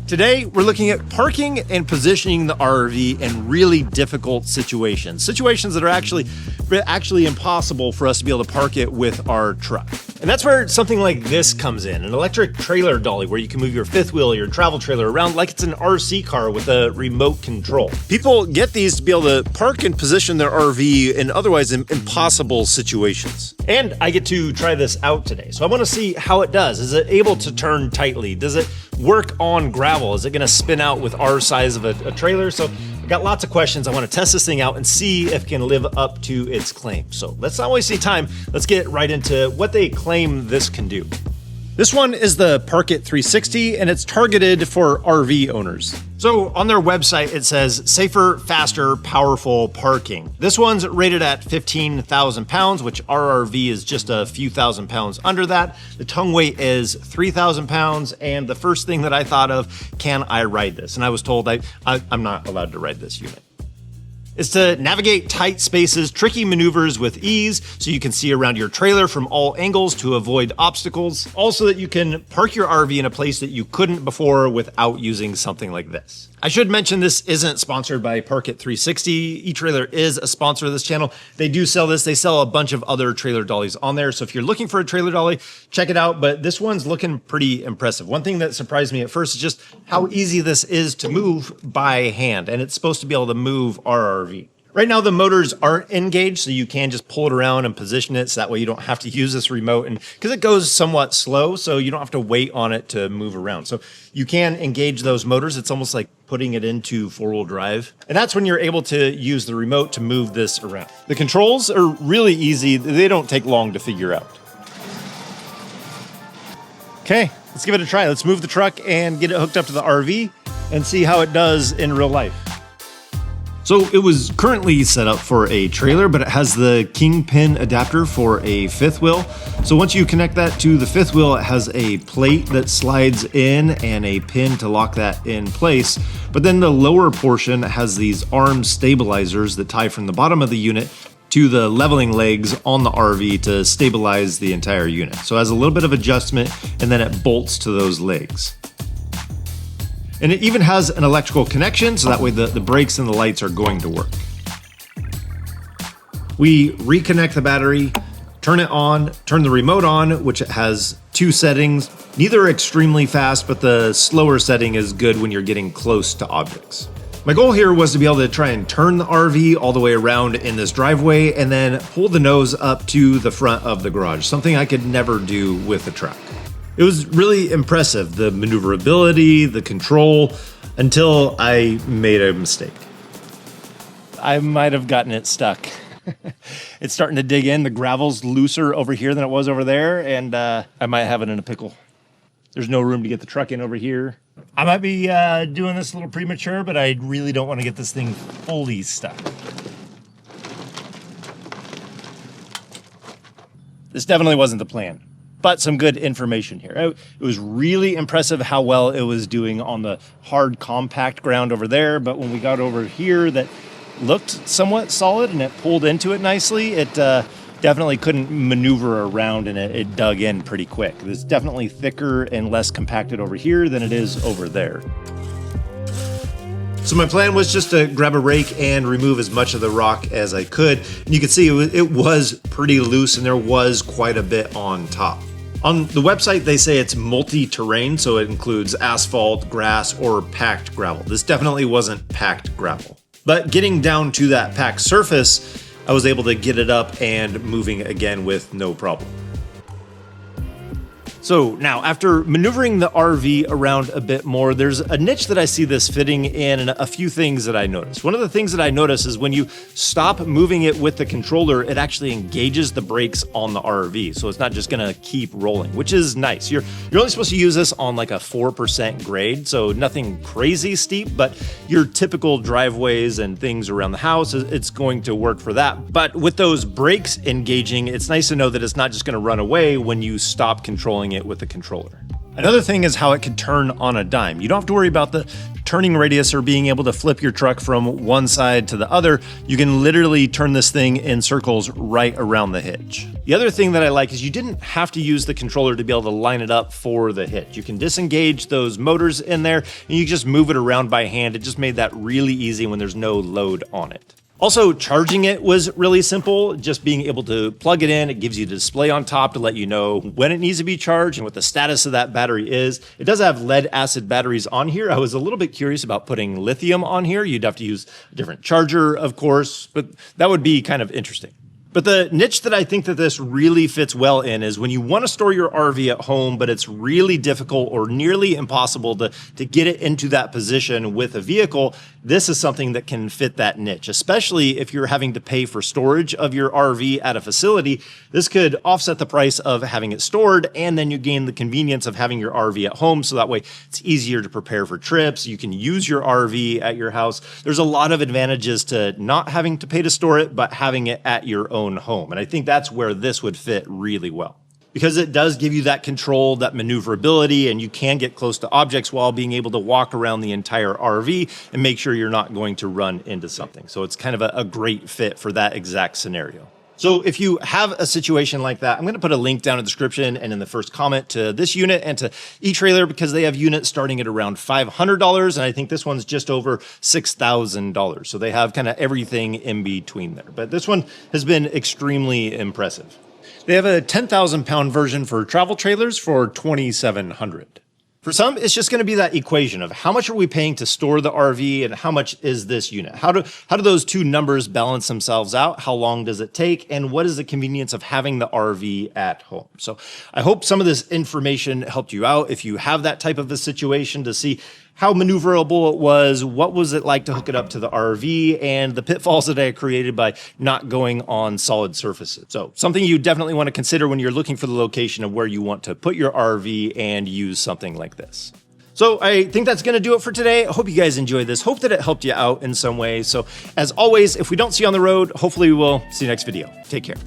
Today, we're looking at parking and positioning the RV in really difficult situations. Situations that are actually impossible for us to be able to park it with our truck. And that's where something like this comes in, an electric trailer dolly where you can move your fifth wheel or your travel trailer around like it's an RC car with a remote control. People get these to be able to park and position their RV in otherwise impossible situations. And I get to try this out today. So I want to see how it does. Is it able to turn tightly? Does it work on gravel? Is it going to spin out with our size of a trailer? So I got lots of questions. I want to test this thing out and see if it can live up to its claim. So let's not waste any time. Let's get right into what they claim this can do. This one is the Parkit 360 and it's targeted for RV owners. So on their website, it says safer, faster, powerful parking. This one's rated at 15,000 pounds, which our RV is just a few thousand pounds under that. The tongue weight is 3,000 pounds. And the first thing that I thought of, can I ride this? And I was told I'm not allowed to ride this unit. Is to navigate tight spaces, tricky maneuvers with ease, so you can see around your trailer from all angles to avoid obstacles. Also that you can park your RV in a place that you couldn't before without using something like this. I should mention this isn't sponsored by Parkit 360. eTrailer is a sponsor of this channel. They do sell this. They sell a bunch of other trailer dollies on there. So if you're looking for a trailer dolly, check it out. But this one's looking pretty impressive. One thing that surprised me at first is just how easy this is to move by hand. And it's supposed to be able to move our RV. Right now, the motors aren't engaged, so you can just pull it around and position it, so that way you don't have to use this remote, and because it goes somewhat slow, so you don't have to wait on it to move around. So you can engage those motors. It's almost like putting it into four-wheel drive. And that's when you're able to use the remote to move this around. The controls are really easy. They don't take long to figure out. Okay, let's give it a try. Let's move the truck and get it hooked up to the RV and see how it does in real life. So it was currently set up for a trailer, but it has the kingpin adapter for a fifth wheel. So once you connect that to the fifth wheel, it has a plate that slides in and a pin to lock that in place. But then the lower portion has these arm stabilizers that tie from the bottom of the unit to the leveling legs on the RV to stabilize the entire unit. So it has a little bit of adjustment and then it bolts to those legs. And it even has an electrical connection, so that way the brakes and the lights are going to work. We reconnect the battery, turn it on, turn the remote on, which it has two settings. Neither are extremely fast, but the slower setting is good when you're getting close to objects. My goal here was to be able to try and turn the RV all the way around in this driveway and then pull the nose up to the front of the garage, something I could never do with a truck. It was really impressive, the maneuverability, the control, until I made a mistake. I might have gotten it stuck. It's starting to dig in. The gravel's looser over here than it was over there, and I might have it in a pickle. There's no room to get the truck in over here. I might be doing this a little premature, but I really don't want to get this thing fully stuck. This definitely wasn't the plan. But some good information here. It was really impressive how well it was doing on the hard, compact ground over there. But when we got over here, that looked somewhat solid and it pulled into it nicely. It definitely couldn't maneuver around and it dug in pretty quick. It's definitely thicker and less compacted over here than it is over there. So my plan was just to grab a rake and remove as much of the rock as I could. And you can see it was pretty loose and there was quite a bit on top. On the website, they say it's multi-terrain, so it includes asphalt, grass, or packed gravel. This definitely wasn't packed gravel. But getting down to that packed surface, I was able to get it up and moving again with no problem. So now, after maneuvering the RV around a bit more, there's a niche that I see this fitting in and a few things that I noticed. One of the things that I noticed is when you stop moving it with the controller, it actually engages the brakes on the RV. So it's not just gonna keep rolling, which is nice. You're only supposed to use this on like a 4% grade, so nothing crazy steep, but your typical driveways and things around the house, it's going to work for that. But with those brakes engaging, it's nice to know that it's not just gonna run away when you stop controlling it with the controller. Another thing is how it can turn on a dime. You don't have to worry about the turning radius or being able to flip your truck from one side to the other. You can literally turn this thing in circles right around the hitch. The other thing that I like is you didn't have to use the controller to be able to line it up for the hitch. You can disengage those motors in there and you just move it around by hand. It just made that really easy when there's no load on it. Also, charging it was really simple. Just being able to plug it in, it gives you a display on top to let you know when it needs to be charged and what the status of that battery is. It does have lead acid batteries on here. I was a little bit curious about putting lithium on here. You'd have to use a different charger, of course, but that would be kind of interesting. But the niche that I think that this really fits well in is when you want to store your RV at home, but it's really difficult or nearly impossible to get it into that position with a vehicle. This is something that can fit that niche, especially if you're having to pay for storage of your RV at a facility. This could offset the price of having it stored, and then you gain the convenience of having your RV at home. So that way it's easier to prepare for trips. You can use your RV at your house. There's a lot of advantages to not having to pay to store it, but having it at your own home. And I think that's where this would fit really well, because it does give you that control, that maneuverability, and you can get close to objects while being able to walk around the entire RV and make sure you're not going to run into something. So it's kind of a great fit for that exact scenario. So if you have a situation like that, I'm going to put a link down in the description and in the first comment to this unit and to eTrailer, because they have units starting at around $500, and I think this one's just over $6,000. So they have kind of everything in between there. But this one has been extremely impressive. They have a 10,000 pound version for travel trailers for $2,700. For some, it's just going to be that equation of how much are we paying to store the RV and how much is this unit? How do those two numbers balance themselves out? How long does it take? And what is the convenience of having the RV at home? So I hope some of this information helped you out. If you have that type of a situation, to see how maneuverable it was, what was it like to hook it up to the RV, and the pitfalls that I created by not going on solid surfaces. So something you definitely want to consider when you're looking for the location of where you want to put your RV and use something like this. So I think that's going to do it for today. I hope you guys enjoyed this. Hope that it helped you out in some way. So as always, if we don't see you on the road, hopefully we will see you next video. Take care.